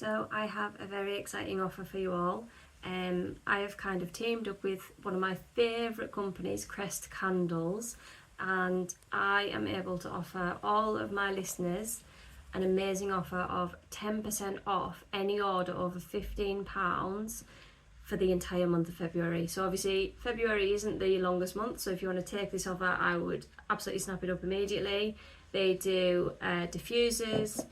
So I have a very exciting offer for you all. I have kind of teamed up with one of my favourite companies, Crest Candles, and I am able to offer all of my listeners an amazing offer of 10% off any order over £15 for the entire month of February. So obviously February isn't the longest month, so if you want to take this offer, I would absolutely snap it up immediately. They do diffusers,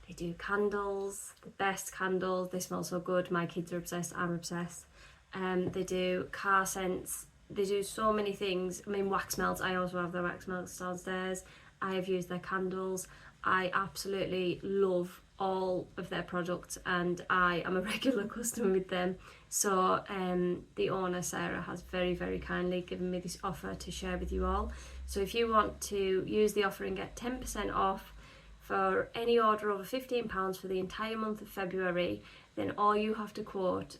they do candles, the best candles. They smell so good. My kids are obsessed. I'm obsessed. They do car scents. They do so many things. I mean, wax melts. I also have their wax melts downstairs. I have used their candles. I absolutely love all of their products, and I am a regular customer with them. So the owner, Sarah, has very, very kindly given me this offer to share with you all. So if you want to use the offer and get 10% off for any order over £15 for the entire month of February, then all you have to quote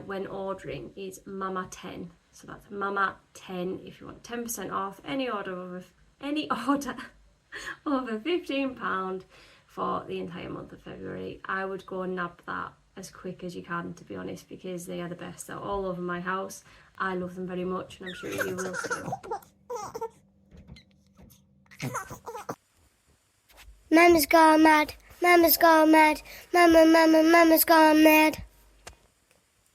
when ordering is Mama10. So that's Mama10 if you want 10% off any order over over £15 for the entire month of February. I would go and nab that as quick as you can, to be honest, because they are the best. They're all over my house. I love them very much, and I'm sure you will too. Mama's gone mad. Mama's gone mad. Mama's gone mad.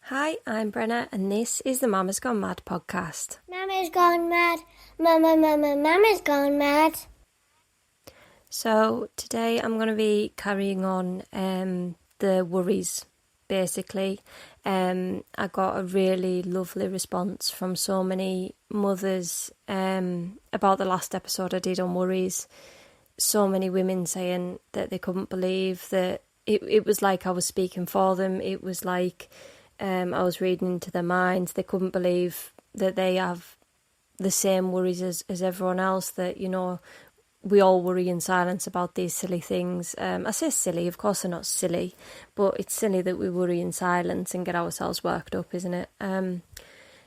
Hi, I'm Brenna, and this is the Mama's Gone Mad podcast. Mama's gone mad. Mama's gone mad. So today I'm going to be carrying on the worries, basically. I got a really lovely response from so many mothers about the last episode I did on worries. So many women saying that they couldn't believe that it was like I was speaking for them. It was like I was reading into their minds. They couldn't believe that they have the same worries as everyone else, that, you know, we all worry in silence about these silly things. I say silly, of course they're not silly, but it's silly that we worry in silence and get ourselves worked up, isn't it?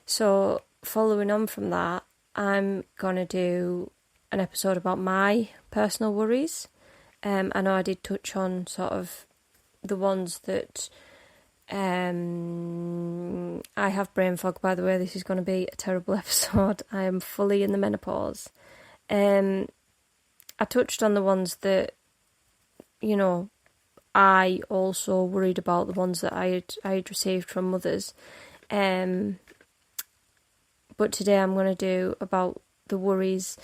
So following on from that, I'm going to do an episode about my personal worries. I know I did touch on sort of the ones that I have brain fog, by the way. This is going to be a terrible episode. I am fully in the menopause. I touched on the ones that, you know, I also worried about, the ones that I had received from mothers. But today I'm going to do about the worries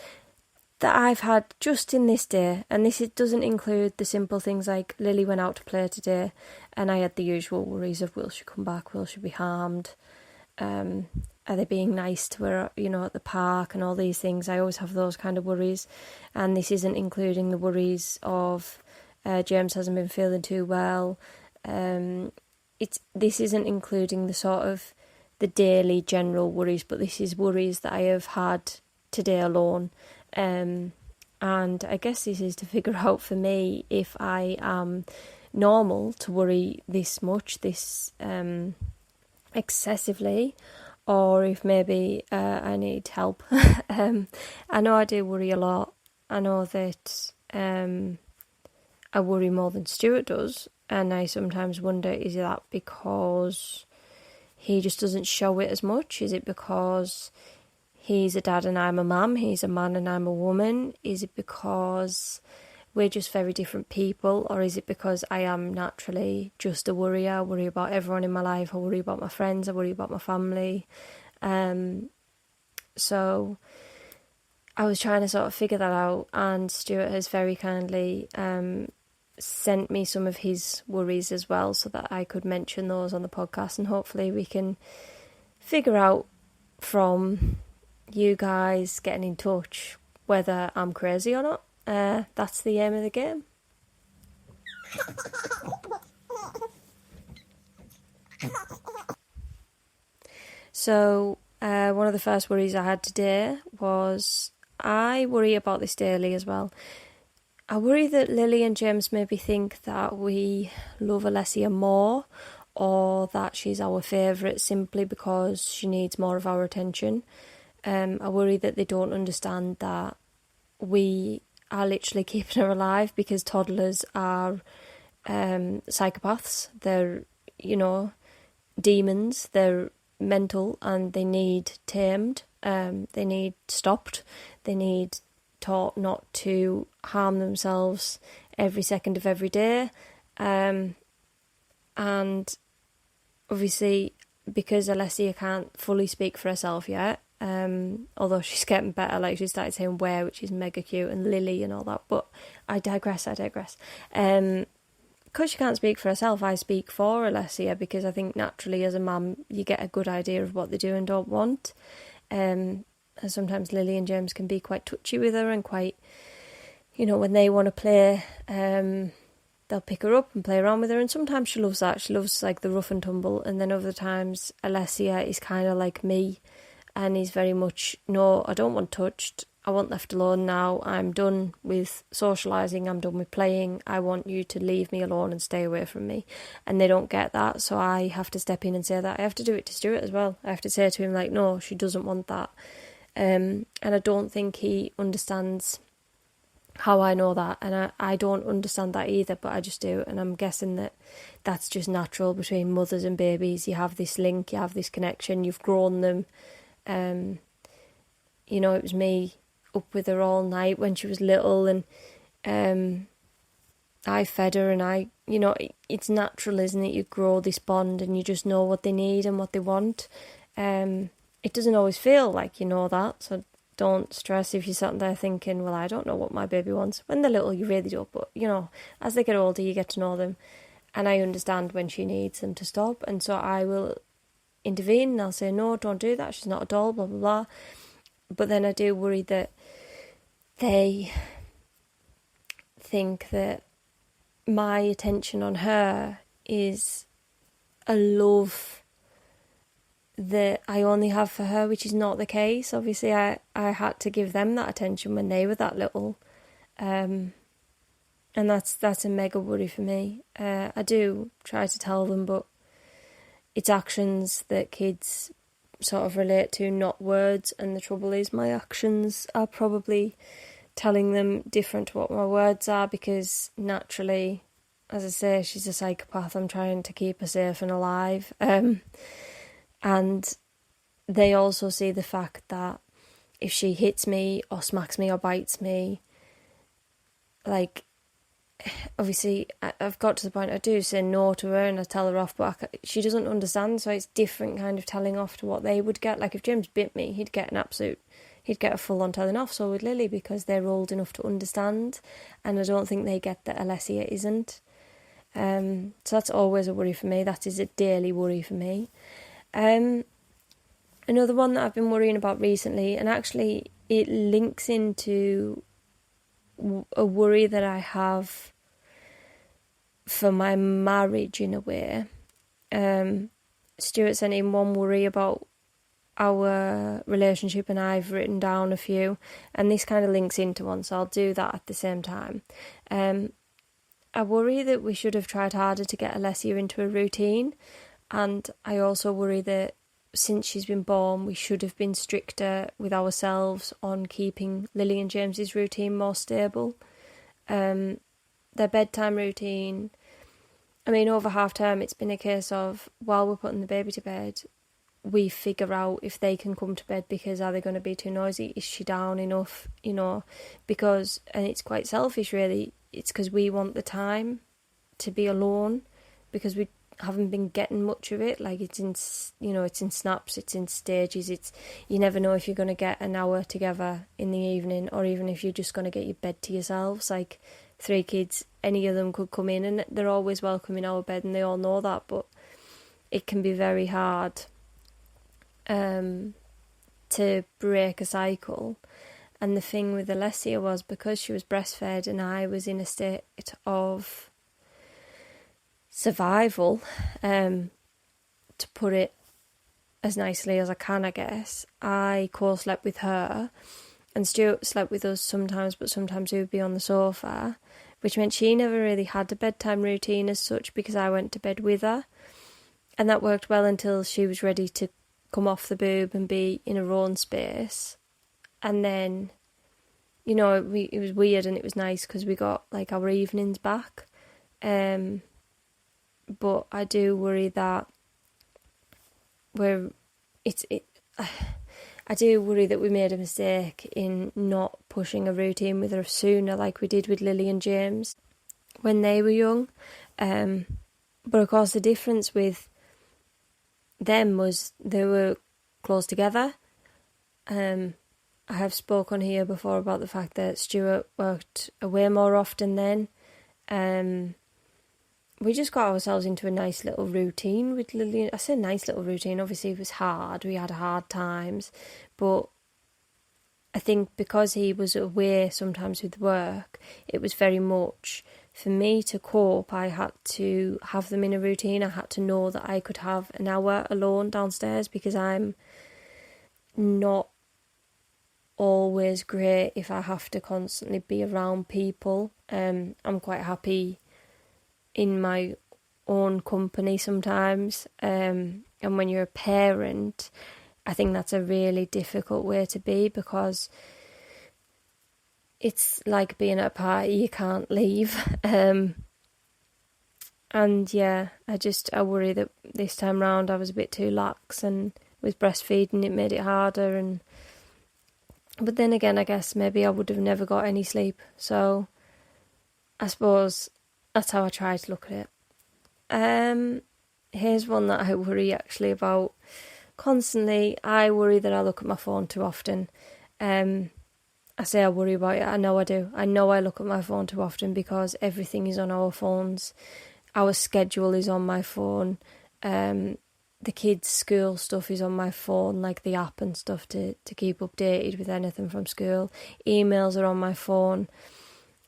that I've had just in this day, and doesn't include the simple things like Lily went out to play today, and I had the usual worries of, will she come back, will she be harmed, are they being nice to her, you know, at the park, and all these things. I always have those kind of worries, and this isn't including the worries of James hasn't been feeling too well. This isn't including the sort of the daily general worries, but this is worries that I have had today alone. And I guess this is to figure out for me if I am normal to worry this much, this excessively, or if maybe I need help. I know I do worry a lot. I know that I worry more than Stuart does, and I sometimes wonder, is that because he just doesn't show it as much? Is it because he's a dad and I'm a mum, he's a man and I'm a woman? Is it because we're just very different people? Or is it because I am naturally just a worrier? I worry about everyone in my life, I worry about my friends, I worry about my family. So I was trying to sort of figure that out, and Stuart has very kindly sent me some of his worries as well, so that I could mention those on the podcast, and hopefully we can figure out from you guys getting in touch whether I'm crazy or not. That's the aim of the game. So one of the first worries I had today was, I worry about this daily as well. I worry that Lily and James maybe think that we love Alessia more, or that she's our favourite simply because she needs more of our attention. I worry that they don't understand that we are literally keeping her alive, because toddlers are psychopaths. They're, demons. They're mental and they need tamed. They need stopped. They need taught not to harm themselves every second of every day. And obviously, because Alessia can't fully speak for herself yet, although she's getting better, like she started saying where, which is mega cute, and Lily and all that, but I digress. Because she can't speak for herself, I speak for Alessia, because I think naturally as a mum you get a good idea of what they do and don't want. And sometimes Lily and James can be quite touchy with her and quite, when they want to play, they'll pick her up and play around with her, and sometimes she loves that. She loves like the rough and tumble, and then other times Alessia is kind of like me and is very much, no, I don't want touched. I want left alone now. I'm done with socialising. I'm done with playing. I want you to leave me alone and stay away from me. And they don't get that, so I have to step in and say that. I have to do it to Stuart as well. I have to say to him, like, no, she doesn't want that. And I don't think he understands how I know that. And I don't understand that either, but I just do. And I'm guessing that that's just natural between mothers and babies. You have this link, you have this connection, you've grown them. It was me up with her all night when she was little, and I fed her, and it's natural, isn't it? You grow this bond and you just know what they need and what they want. It doesn't always feel like you know that, so don't stress if you're sitting there thinking, well, I don't know what my baby wants. When they're little, you really don't, but, as they get older, you get to know them, and I understand when she needs them to stop, and so I will intervene, and I'll say, no, don't do that, she's not a doll, blah, blah, blah. But then I do worry that they think that my attention on her is a love that I only have for her, which is not the case. Obviously, I had to give them that attention when they were that little. And that's a mega worry for me. I do try to tell them, but it's actions that kids sort of relate to, not words, and the trouble is my actions are probably telling them different to what my words are, because naturally, as I say, she's a psychopath. I'm trying to keep her safe and alive, and they also see the fact that if she hits me or smacks me or bites me, like, obviously I've got to the point I do say no to her and I tell her off, but she doesn't understand, so it's different kind of telling off to what they would get. Like if James bit me, he'd get a full-on telling off, so would Lily, because they're old enough to understand, and I don't think they get that Alessia isn't. So that's always a worry for me. That is a daily worry for me. Another one that I've been worrying about recently, and actually it links into a worry that I have for my marriage in a way. Stuart sent in one worry about our relationship, and I've written down a few, and this kind of links into one, so I'll do that at the same time. I worry that we should have tried harder to get Alessia into a routine, and I also worry that since she's been born, we should have been stricter with ourselves on keeping Lily and James's routine more stable. Their bedtime routine, I mean, over half term, it's been a case of, while we're putting the baby to bed, we figure out if they can come to bed, because are they going to be too noisy? Is she down enough? Because, and it's quite selfish really, it's because we want the time to be alone, because we haven't been getting much of it. Like it's in snaps, it's in stages, you never know if you're going to get an hour together in the evening, or even if you're just going to get your bed to yourselves. Like 3 kids, any of them could come in, and they're always welcome in our bed, and they all know that, but it can be very hard to break a cycle. And the thing with Alessia was, because she was breastfed and I was in a state of survival, to put it as nicely as I can, I guess, I co-slept with her, and Stuart slept with us sometimes, but sometimes he would be on the sofa, which meant she never really had a bedtime routine as such, because I went to bed with her, and that worked well until she was ready to come off the boob and be in her own space. And then, it was weird, and it was nice because we got like our evenings back. But I do worry that I do worry that we made a mistake in not pushing a routine with her sooner, like we did with Lily and James when they were young. But of course, the difference with them was they were close together. I have spoken here before about the fact that Stuart worked away more often then. We just got ourselves into a nice little routine with Lily. I say nice little routine, obviously it was hard, we had hard times, but I think because he was away sometimes with work, it was very much, for me to cope, I had to have them in a routine. I had to know that I could have an hour alone downstairs, because I'm not always great if I have to constantly be around people. I'm quite happy in my own company sometimes, and when you're a parent, I think that's a really difficult way to be, because it's like being at a party, you can't leave. And yeah, I worry that this time round I was a bit too lax, and with breastfeeding it made it harder. But then again, I guess maybe I would have never got any sleep, so I suppose that's how I try to look at it. Here's one that I worry actually about constantly. I worry that I look at my phone too often. I say I worry about it. I know I do. I know I look at my phone too often, because everything is on our phones. Our schedule is on my phone. The kids' school stuff is on my phone, like the app and stuff to keep updated with anything from school. Emails are on my phone.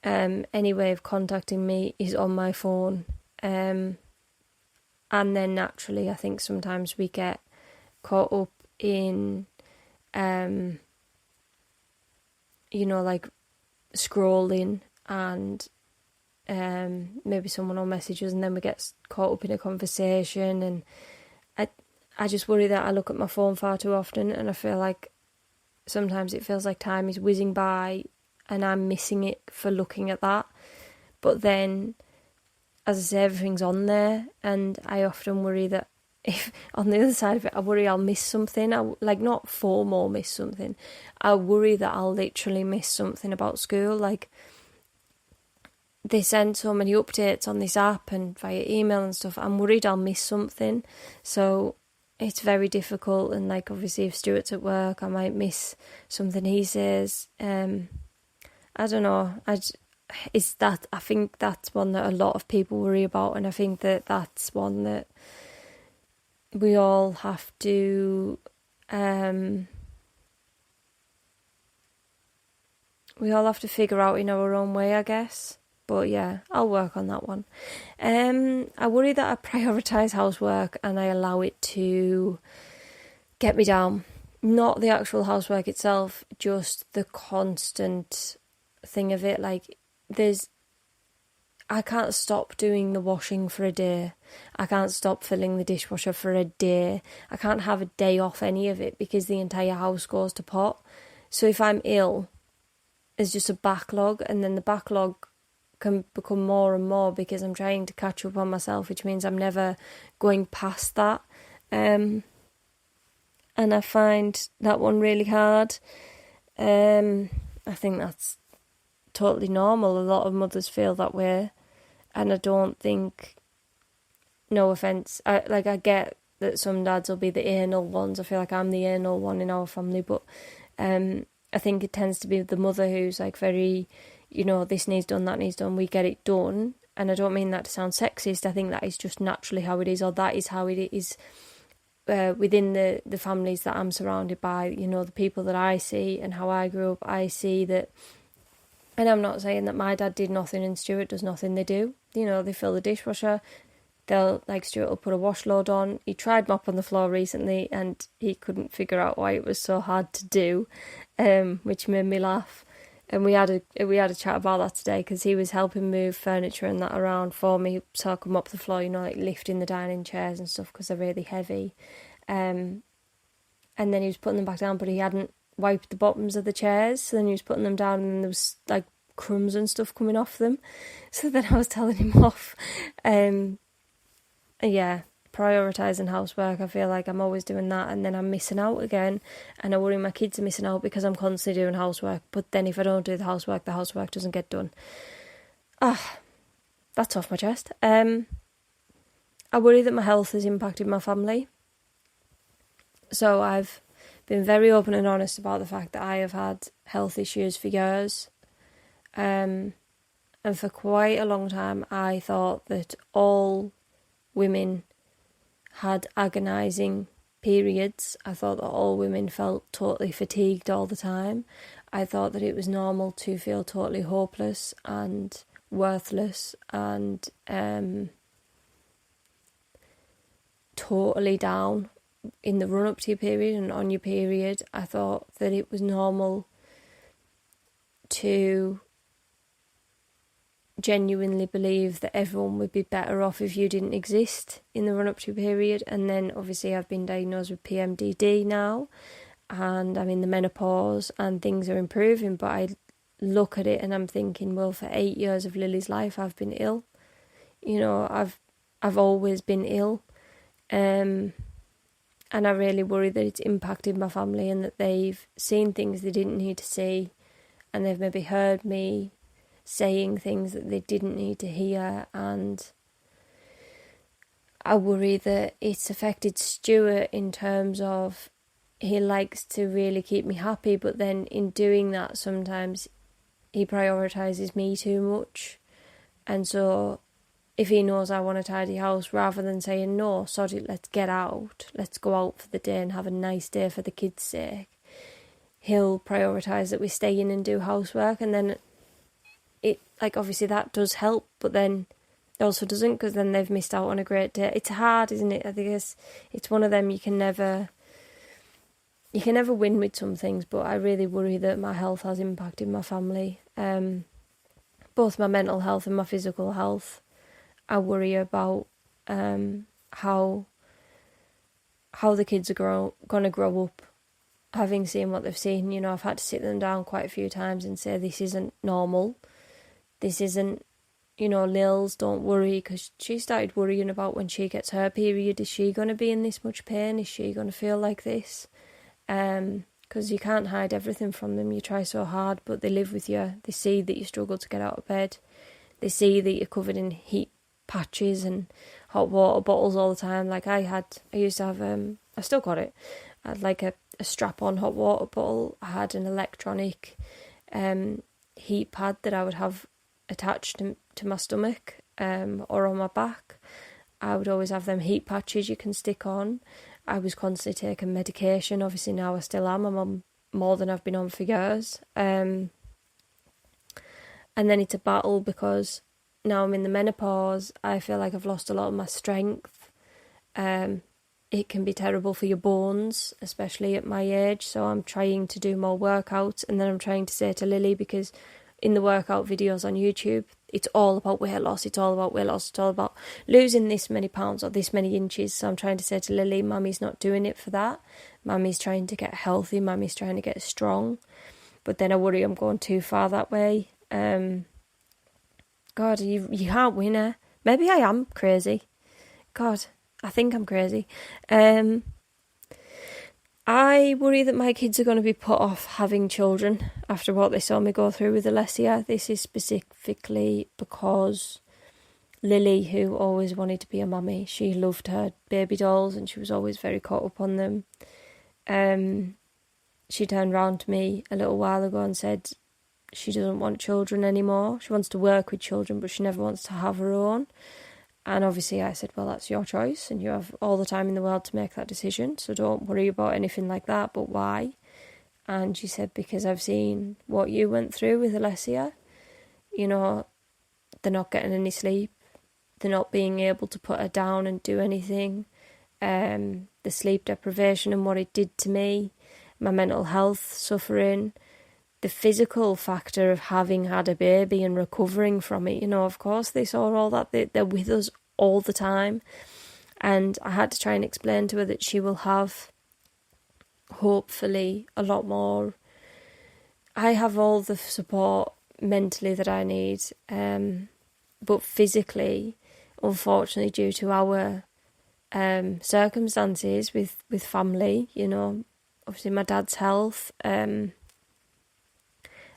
Any way of contacting me is on my phone. And then naturally, I think sometimes we get caught up in, like scrolling, and maybe someone will message us, and then we get caught up in a conversation. And I just worry that I look at my phone far too often, and I feel like sometimes it feels like time is whizzing by and I'm missing it for looking at that. But then, as I say, everything's on there, and I often worry that if on the other side of it, I worry I'll miss something. Not FOMO miss something. I worry that I'll literally miss something about school. Like, they send so many updates on this app and via email and stuff. I'm worried I'll miss something. So it's very difficult. And like, obviously, if Stuart's at work, I might miss something he says. I don't know. I think that's one that a lot of people worry about, and I think that that's one that we all have to figure out in our own way, I guess. But yeah, I'll work on that one. I worry that I prioritise housework and I allow it to get me down. Not the actual housework itself, just the constant thing of it. Like, I can't stop doing the washing for a day. I can't stop filling the dishwasher for a day. I can't have a day off any of it, because the entire house goes to pot. So if I'm ill, there's just a backlog, and then the backlog can become more and more because I'm trying to catch up on myself, which means I'm never going past that. And I find that one really hard. I think that's totally normal. A lot of mothers feel that way, and I don't think, no offence, I get that some dads will be the anal ones. I feel like I'm the anal one in our family, but I think it tends to be the mother who's like very, this needs done, that needs done, we get it done. And I don't mean that to sound sexist. I think that is just naturally how it is, or that is how it is within the families that I'm surrounded by, the people that I see and how I grew up. I see that. And I'm not saying that my dad did nothing and Stuart does nothing. They do. They fill the dishwasher. Stuart will put a wash load on. He tried mopping the floor recently and he couldn't figure out why it was so hard to do, which made me laugh. And we had a chat about that today, because he was helping move furniture and that around for me so I could mop the floor, like lifting the dining chairs and stuff, because they're really heavy. And then he was putting them back down, but he hadn't wiped the bottoms of the chairs, so then he was putting them down, and there was like crumbs and stuff coming off them. So then I was telling him off. Yeah, prioritising housework. I feel like I'm always doing that, and then I'm missing out again, and I worry my kids are missing out because I'm constantly doing housework. But then if I don't do the housework doesn't get done. That's off my chest. I worry that my health has impacted my family. So I've been very open and honest about the fact that I have had health issues for years. And for quite a long time, I thought that all women had agonising periods. I thought that all women felt totally fatigued all the time. I thought that it was normal to feel totally hopeless and worthless and totally down in the run-up to your period and on your period. I thought that it was normal to genuinely believe that everyone would be better off if you didn't exist in the run-up to your period. And then obviously I've been diagnosed with PMDD now, and I'm in the menopause and things are improving, but I look at it and I'm thinking, well, for 8 years of Lily's life I've been ill. You know, I've always been ill. And I really worry that it's impacted my family and that they've seen things they didn't need to see, and they've maybe heard me saying things that they didn't need to hear. And I worry that it's affected Stuart in terms of he likes to really keep me happy, but then in doing that sometimes he prioritises me too much. And so if he knows I want a tidy house, rather than saying, no, sod it, let's get out, let's go out for the day and have a nice day for the kids' sake, he'll prioritise that we stay in and do housework. And then it, like, obviously that does help, but then it also doesn't, because then they've missed out on a great day. It's hard, isn't it? I think it's one of them you can never win with some things, but I really worry that my health has impacted my family, both my mental health and my physical health. I worry about how the kids are going to grow up, having seen what they've seen. You know, I've had to sit them down quite a few times and say, this isn't normal. This isn't, you know, Lils, don't worry, because she started worrying about when she gets her period. Is she going to be in this much pain? Is she going to feel like this? Because you can't hide everything from them. You try so hard, but they live with you. They see that you struggle to get out of bed. They see that you're covered in heat patches and hot water bottles all the time. Like I used to have, I still got it. I had like a strap-on hot water bottle. I had an electronic heat pad that I would have attached to my stomach or on my back. I would always have them heat patches you can stick on. I was constantly taking medication. Obviously now I still am. I'm on more than I've been on for years. And then it's a battle because now I'm in the menopause. I feel like I've lost a lot of my strength. It can be terrible for your bones, especially at my age. So I'm trying to do more workouts, and then I'm trying to say to Lily, because in the workout videos on YouTube, it's all about weight loss. It's all about weight loss. It's all about losing this many pounds or this many inches. So I'm trying to say to Lily, Mummy's not doing it for that. Mummy's trying to get healthy. Mummy's trying to get strong. But then I worry I'm going too far that way. God, you can't win her. Maybe I am crazy. God, I think I'm crazy. I worry that my kids are going to be put off having children after what they saw me go through with Alessia. This is specifically because Lily, who always wanted to be a mummy, she loved her baby dolls and she was always very caught up on them. She turned round to me a little while ago and said she doesn't want children anymore. She wants to work with children, but she never wants to have her own. And obviously I said, well, that's your choice and you have all the time in the world to make that decision, so don't worry about anything like that. But why? And she said, because I've seen what you went through with Alessia. You know, they're not getting any sleep. They're not being able to put her down and do anything. The sleep deprivation and what it did to me. My mental health suffering. The physical factor of having had a baby and recovering from it. You know, of course, they saw all that. They're with us all the time. And I had to try and explain to her that she will have, hopefully, a lot more. I have all the support mentally that I need. But physically, unfortunately, due to our circumstances with family, you know, obviously my dad's health, and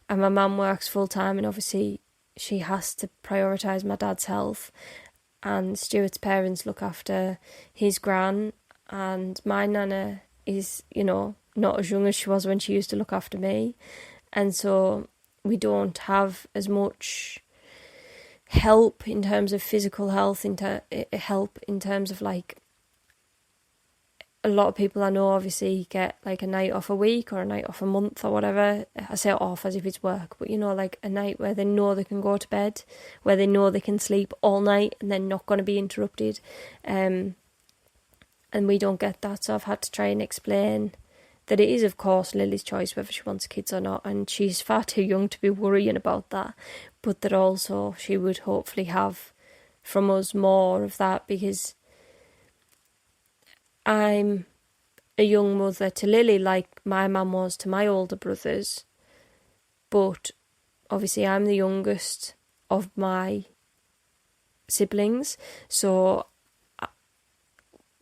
my mum works full time, and obviously she has to prioritise my dad's health. And Stuart's parents look after his gran, and my nana is, you know, not as young as she was when she used to look after me. And so we don't have as much help in terms of physical health, help in terms of like, a lot of people I know obviously get like a night off a week or a night off a month or whatever. I say off as if it's work, but you know, like a night where they know they can go to bed, where they know they can sleep all night and they're not going to be interrupted. And we don't get that, so I've had to try and explain that it is, of course, Lily's choice whether she wants kids or not, and she's far too young to be worrying about that, but that also she would hopefully have from us more of that, because I'm a young mother to Lily like my mum was to my older brothers, but obviously I'm the youngest of my siblings, so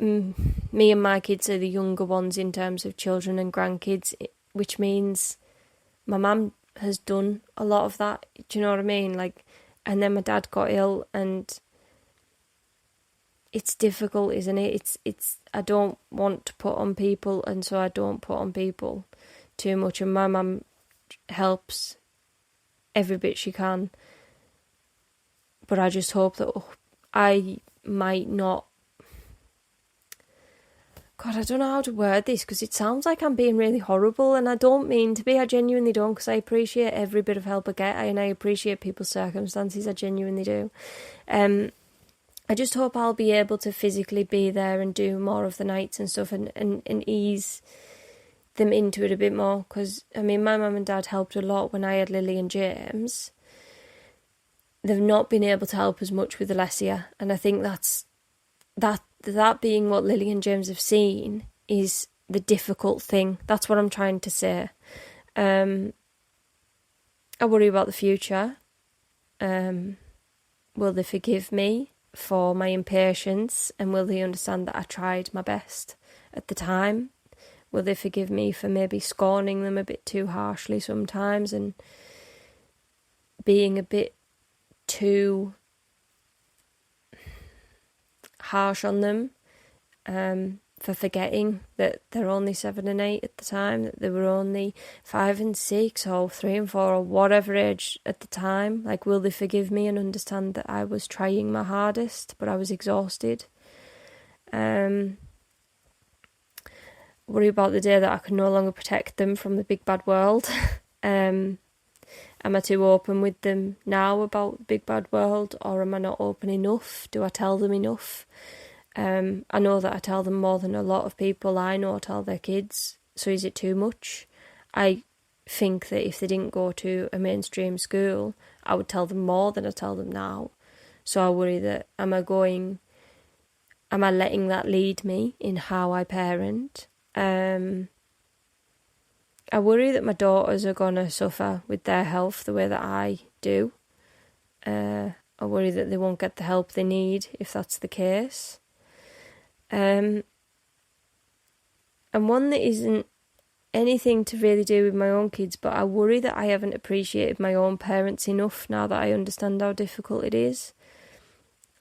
me and my kids are the younger ones in terms of children and grandkids, which means my mum has done a lot of that, do you know what I mean? Like, and then my dad got ill, and it's difficult, isn't it? It's I don't want to put on people, and so I don't put on people too much, and my mum helps every bit she can, but I just hope that I might not, God, I don't know how to word this, because it sounds like I'm being really horrible, and I don't mean to be. I genuinely don't, because I appreciate every bit of help I get, and I appreciate people's circumstances. I genuinely do. I just hope I'll be able to physically be there and do more of the nights and stuff, and ease them into it a bit more, because, I mean, my mum and dad helped a lot when I had Lily and James. They've not been able to help as much with Alessia, and I think that being what Lily and James have seen is the difficult thing. That's what I'm trying to say. I worry about the future. Will they forgive me for my impatience, and will they understand that I tried my best at the time? Will they forgive me for maybe scorning them a bit too harshly sometimes, and being a bit too harsh on them, for forgetting that they're only 7 and 8 at the time, that they were only 5 and 6 or 3 and 4 or whatever age at the time? Like, will they forgive me and understand that I was trying my hardest, but I was exhausted? Worry about the day that I can no longer protect them from the big bad world. Am I too open with them now about the big bad world, or am I not open enough? Do I tell them enough? I know that I tell them more than a lot of people I know tell their kids, so is it too much? I think that if they didn't go to a mainstream school, I would tell them more than I tell them now. So I worry that am I letting that lead me in how I parent? I worry that my daughters are going to suffer with their health the way that I do. I worry that they won't get the help they need if that's the case. And one that isn't anything to really do with my own kids, but I worry that I haven't appreciated my own parents enough now that I understand how difficult it is.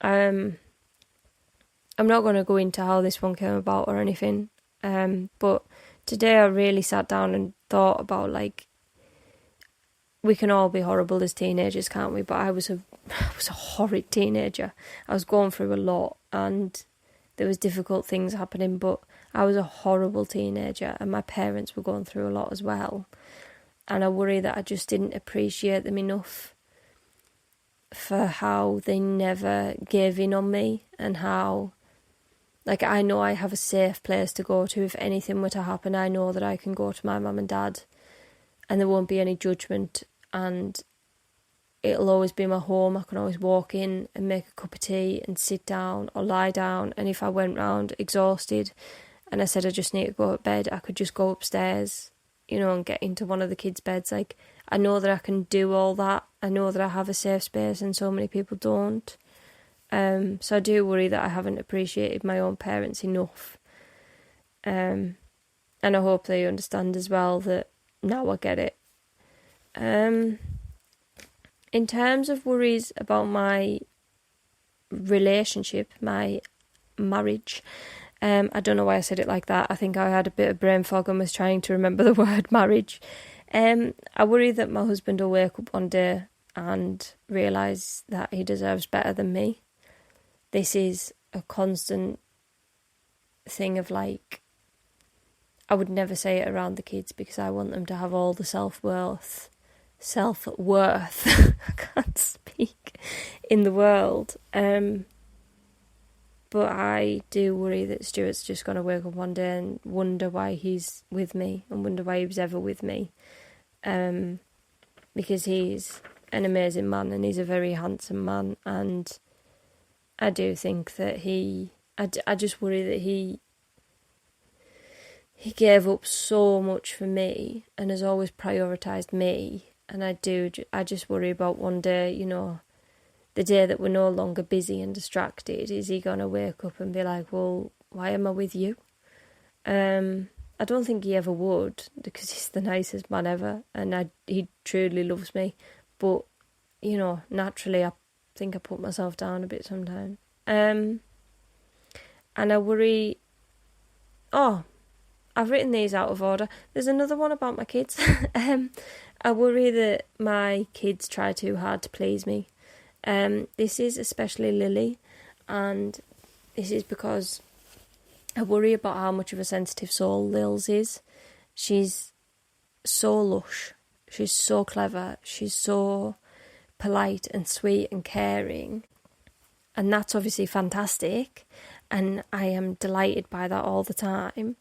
I'm not going to go into how this one came about or anything, but today I really sat down and thought about, like, we can all be horrible as teenagers, can't we? But I was a horrid teenager. I was going through a lot, and there was difficult things happening, but I was a horrible teenager, and my parents were going through a lot as well. And I worry that I just didn't appreciate them enough for how they never gave in on me, and how, like, I know I have a safe place to go to if anything were to happen. I know that I can go to my mum and dad and there won't be any judgment, and it'll always be my home. I can always walk in and make a cup of tea and sit down or lie down, and if I went round exhausted and I said I just need to go to bed, I could just go upstairs, you know, and get into one of the kids' beds. Like, I know that I can do all that. I know that I have a safe space and so many people don't. So I do worry that I haven't appreciated my own parents enough. And I hope they understand as well that now I get it. In terms of worries about my relationship, my marriage, I don't know why I said it like that. I think I had a bit of brain fog and was trying to remember the word marriage. I worry that my husband will wake up one day and realise that he deserves better than me. This is a constant thing of like, I would never say it around the kids because I want them to have all the self-worth, I can't speak, in the world. But I do worry that Stuart's just going to wake up one day and wonder why he's with me and wonder why he was ever with me. Because he's an amazing man and he's a very handsome man, and I do think that I just worry that he gave up so much for me and has always prioritised me. And I just worry about one day, you know, the day that we're no longer busy and distracted, is he going to wake up and be like, well, why am I with you? I don't think he ever would, because he's the nicest man ever and he truly loves me. But, you know, naturally I think I put myself down a bit sometimes. And I worry... Oh, I've written these out of order. There's another one about my kids. I worry that my kids try too hard to please me. This is especially Lily, and this is because I worry about how much of a sensitive soul Lils is. She's so lush. She's so clever. She's so polite and sweet and caring. And that's obviously fantastic. And I am delighted by that all the time.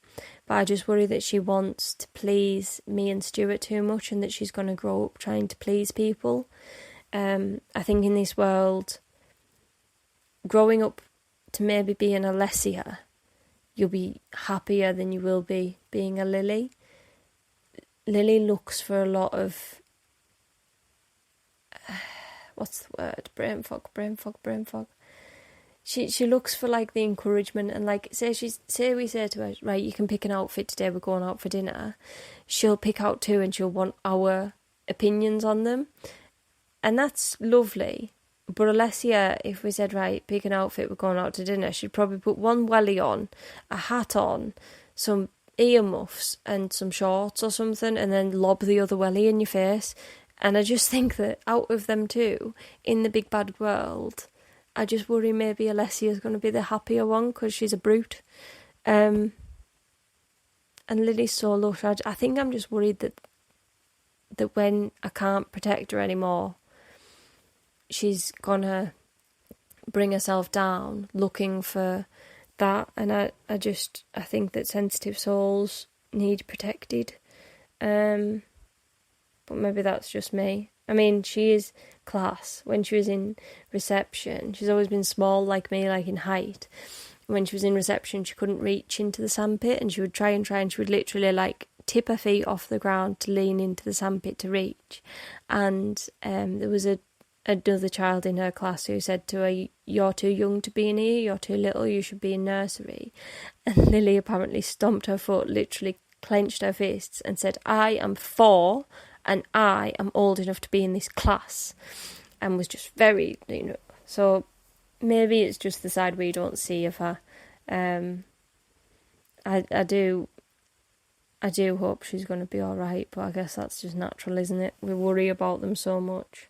But I just worry that she wants to please me and Stuart too much and that she's going to grow up trying to please people. I think in this world, growing up to maybe be an Alessia, you'll be happier than you will be being a Lily. Lily looks for a lot of... what's the word? Brain fog. She looks for like the encouragement and like say we say to her, right, you can pick an outfit today, we're going out for dinner. She'll pick out two and she'll want our opinions on them. And that's lovely. But Alessia, if we said, right, pick an outfit, we're going out to dinner, she'd probably put one welly on, a hat on, some earmuffs and some shorts or something, and then lob the other welly in your face. And I just think that out of them two, in the big bad world, I just worry maybe Alessia's going to be the happier one because she's a brute. And Lily's so lush. I think I'm just worried that when I can't protect her anymore, she's going to bring herself down looking for that. And I think that sensitive souls need protected. But maybe that's just me. I mean, she is class. When she was in reception, she's always been small like me, like in height. When she was in reception, she couldn't reach into the sandpit, and she would try and she would literally like tip her feet off the ground to lean into the sandpit to reach. And there was another child in her class who said to her, "You're too young to be in here, you're too little, you should be in nursery." And Lily apparently stomped her foot, literally clenched her fists and said, "I am 4 and I am old enough to be in this class," and was just very, so maybe it's just the side we don't see of her. I do hope she's going to be all right, but I guess that's just natural, isn't it? We worry about them so much.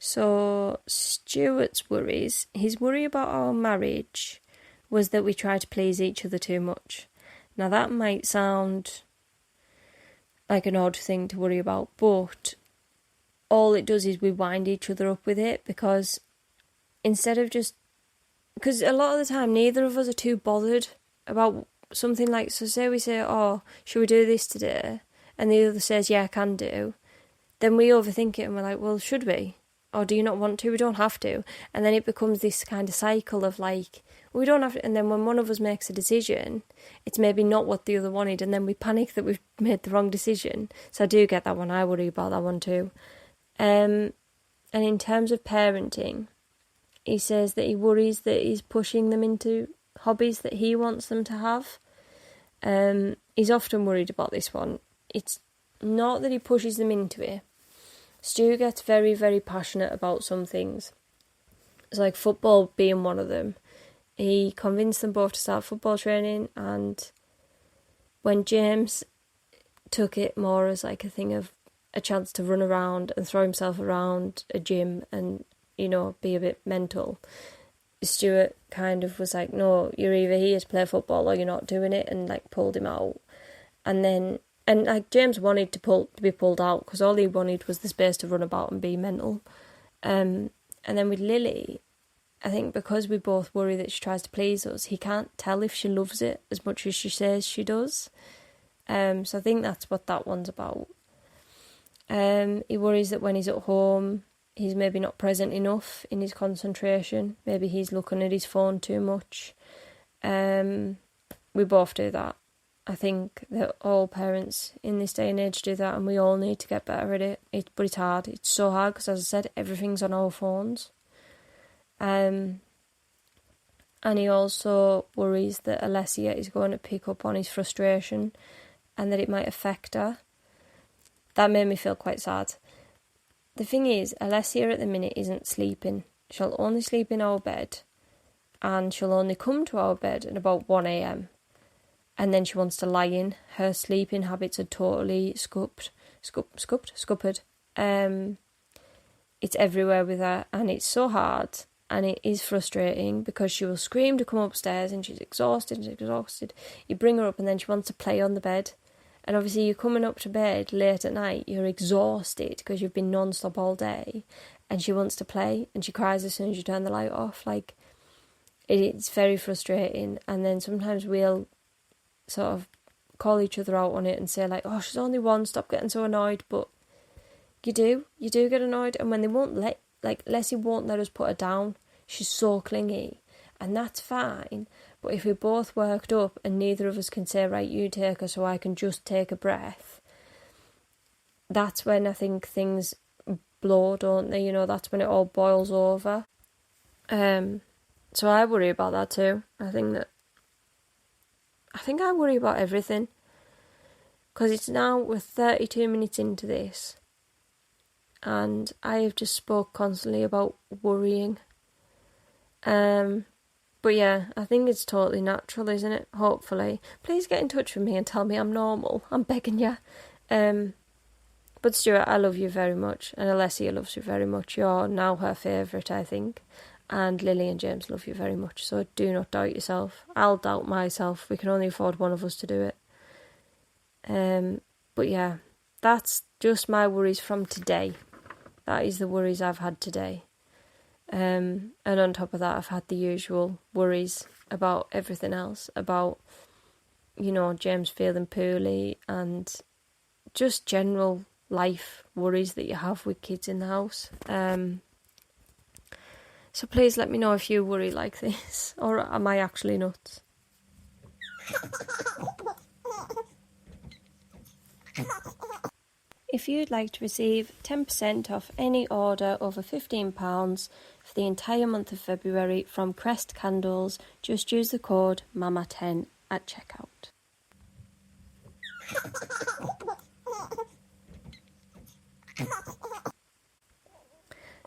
So Stuart's worries, his worry about our marriage was that we try to please each other too much. Now that might sound like an odd thing to worry about, but all it does is we wind each other up with it, because instead of just... Because a lot of the time neither of us are too bothered about something like... So say we say, oh, should we do this today? And the other says, yeah, I can do. Then we overthink it and we're like, well, should we? Or do you not want to? We don't have to. And then it becomes this kind of cycle of like, we don't have to, and then when one of us makes a decision, it's maybe not what the other wanted, and then we panic that we've made the wrong decision. So I do get that one. I worry about that one too. And in terms of parenting, he says that he worries that he's pushing them into hobbies that he wants them to have. He's often worried about this one. It's not that he pushes them into it. Stu gets very, very passionate about some things. It's like football being one of them. He convinced them both to start football training, and when James took it more as like a thing of a chance to run around and throw himself around a gym and, you know, be a bit mental, Stuart kind of was like, no, you're either here to play football or you're not doing it, and like pulled him out. And like James wanted to be pulled out because all he wanted was the space to run about and be mental. And then with Lily, I think because we both worry that she tries to please us, he can't tell if she loves it as much as she says she does. So I think that's what that one's about. He worries that when he's at home, he's maybe not present enough in his concentration. Maybe he's looking at his phone too much. We both do that. I think that all parents in this day and age do that, and we all need to get better at it. But it's hard. It's so hard because, as I said, everything's on our phones. And he also worries that Alessia is going to pick up on his frustration and that it might affect her. That made me feel quite sad. The thing is, Alessia at the minute isn't sleeping. She'll only sleep in our bed, and she'll only come to our bed at about 1 a.m. And then she wants to lie in. Her sleeping habits are totally scuppered. It's everywhere with her, and it's so hard, and it is frustrating because she will scream to come upstairs, and she's exhausted. You bring her up, and then she wants to play on the bed. And obviously you're coming up to bed late at night, you're exhausted because you've been non-stop all day, and she wants to play, and she cries as soon as you turn the light off. Like, it's very frustrating. And then sometimes we'll sort of call each other out on it and say like, oh, she's only one, stop getting so annoyed. But you do get annoyed. And when they won't Leslie won't let us put her down, she's so clingy, and that's fine. But if we're both worked up and neither of us can say, right, you take her so I can just take a breath, that's when I think things blow, don't they? You know, that's when it all boils over. So I worry about that too. I think I worry about everything. Because we're 32 minutes into this, and I have just spoke constantly about worrying. But yeah, I think it's totally natural, isn't it? Hopefully. Please get in touch with me and tell me I'm normal. I'm begging you. But Stuart, I love you very much. And Alessia loves you very much. You're now her favourite, I think. And Lily and James love you very much. So do not doubt yourself. I'll doubt myself. We can only afford one of us to do it. But yeah, that's just my worries from today. That is the worries I've had today. And on top of that, I've had the usual worries about everything else, about, you know, James feeling poorly and just general life worries that you have with kids in the house. So please let me know if you worry like this, or am I actually nuts? If you'd like to receive 10% off any order over £15 for the entire month of February from Crest Candles, just use the code MAMA10 at checkout.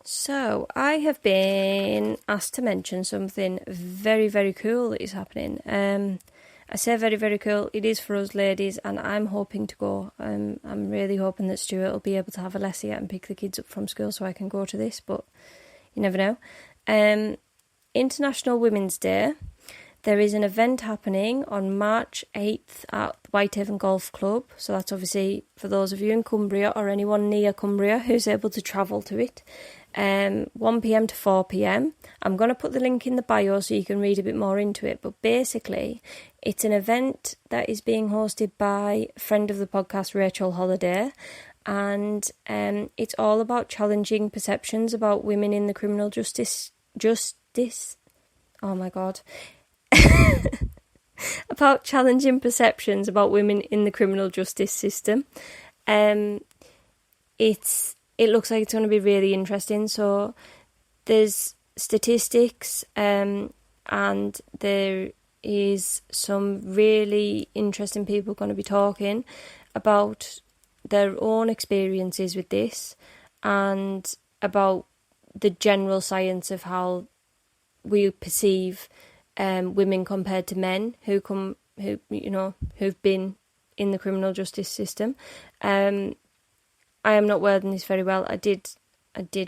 So, I have been asked to mention something very, very cool that is happening. I say very, very cool. It is for us ladies, and I'm hoping to go. I'm really hoping that Stuart will be able to have Alessia and pick the kids up from school so I can go to this, but you never know. International Women's Day. There is an event happening on March 8th at Whitehaven Golf Club. So that's obviously for those of you in Cumbria or anyone near Cumbria who's able to travel to it. 1pm to 4pm. I'm going to put the link in the bio so you can read a bit more into it. But basically, it's an event that is being hosted by a friend of the podcast, Rachel Holiday. And it's all about challenging perceptions about women in the criminal justice. Oh my God. about challenging perceptions about women in the criminal justice system. It looks like it's going to be really interesting. So there's statistics, and there is some really interesting people going to be talking about their own experiences with this and about the general science of how we perceive women compared to men who've been in the criminal justice system. I am not wording this very well. I did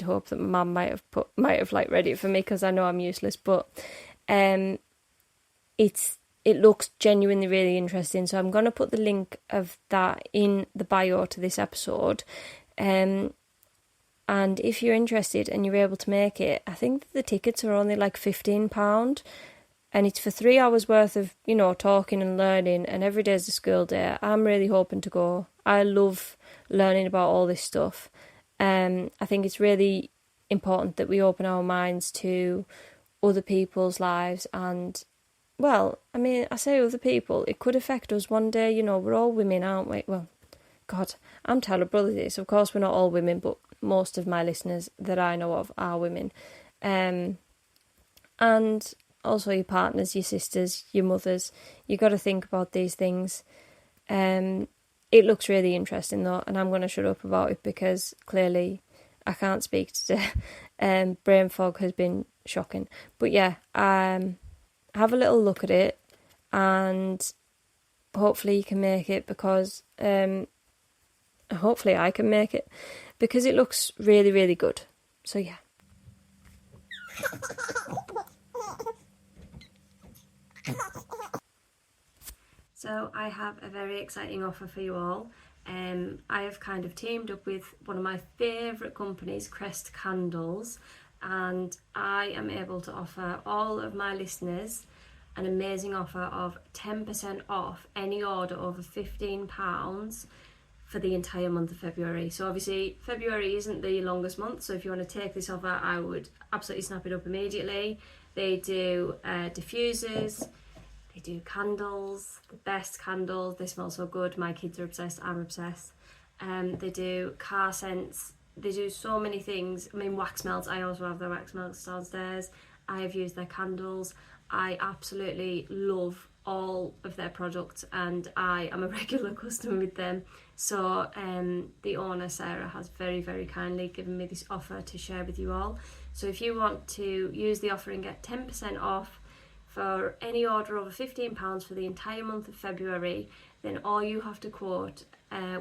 hope that my mum might have read it for me, because I know I'm useless, but it looks genuinely really interesting. So I'm going to put the link of that in the bio to this episode. And if you're interested and you're able to make it, I think the tickets are only like £15, and it's for 3 hours worth of, talking and learning, and every day's a school day. I'm really hoping to go. I love learning about all this stuff. I think it's really important that we open our minds to other people's lives, and, well, I mean, I say other people, it could affect us one day. We're all women, aren't we? Well, God, I'm terrible at this. Of course, we're not all women, but most of my listeners that I know of are women. And also your partners, your sisters, your mothers. You got to think about these things. It looks really interesting though, and I'm going to shut up about it because clearly I can't speak today. Brain fog has been shocking. But yeah, have a little look at it, and hopefully you can make it, because hopefully I can make it, because it looks really, really good. So yeah. So I have a very exciting offer for you all. I have kind of teamed up with one of my favourite companies, Crest Candles, and I am able to offer all of my listeners an amazing offer of 10% off any order over £15 for the entire month of February. So obviously February isn't the longest month, so if you want to take this offer, I would absolutely snap it up immediately. They do diffusers, they do candles, the best candles. They smell so good. My kids are obsessed, I'm obsessed. They do car scents, they do so many things. I mean, wax melts, I also have their wax melts downstairs. I have used their candles. I absolutely love all of their products, and I am a regular customer with them. So the owner, Sarah, has very, very kindly given me this offer to share with you all. So if you want to use the offer and get 10% off for any order over £15 for the entire month of February, then all you have to quote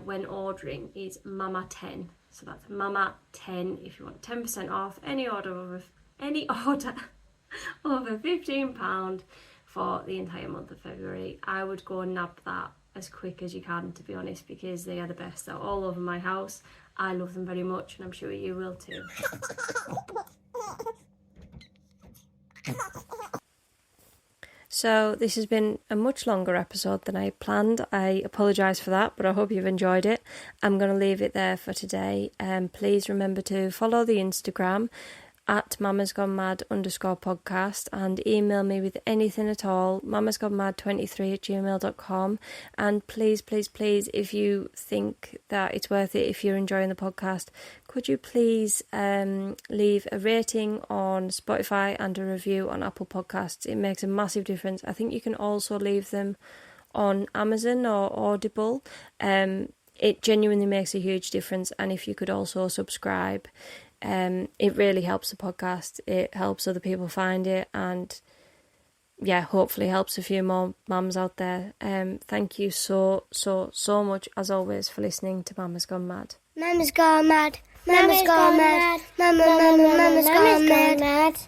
when ordering is Mama10. So that's Mama10 if you want 10% off any order over £15 for the entire month of February. I would go and nab that as quick as you can, to be honest, because they are the best. They're all over my house. I love them very much, and I'm sure you will too. So this has been a much longer episode than I planned. I apologise for that, but I hope you've enjoyed it. I'm going to leave it there for today. Please remember to follow the Instagram at mamasgonemad_podcast, and email me with anything at all, mamasgonemad23@gmail.com. And please, please, please, if you think that it's worth it, if you're enjoying the podcast, could you please leave a rating on Spotify and a review on Apple Podcasts? It makes a massive difference. I think you can also leave them on Amazon or Audible. It genuinely makes a huge difference. And if you could also subscribe, it really helps the podcast. It helps other people find it, and yeah, hopefully helps a few more mums out there. Thank you so much, as always, for listening to Mama's Gone Mad. Mama's gone mad. Mama's gone mad. Mama's gone mad.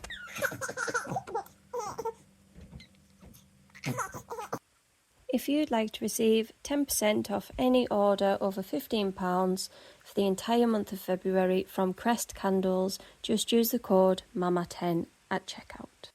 If you'd like to receive 10% off any order over £15 for the entire month of February from Crest Candles, just use the code MAMA10 at checkout.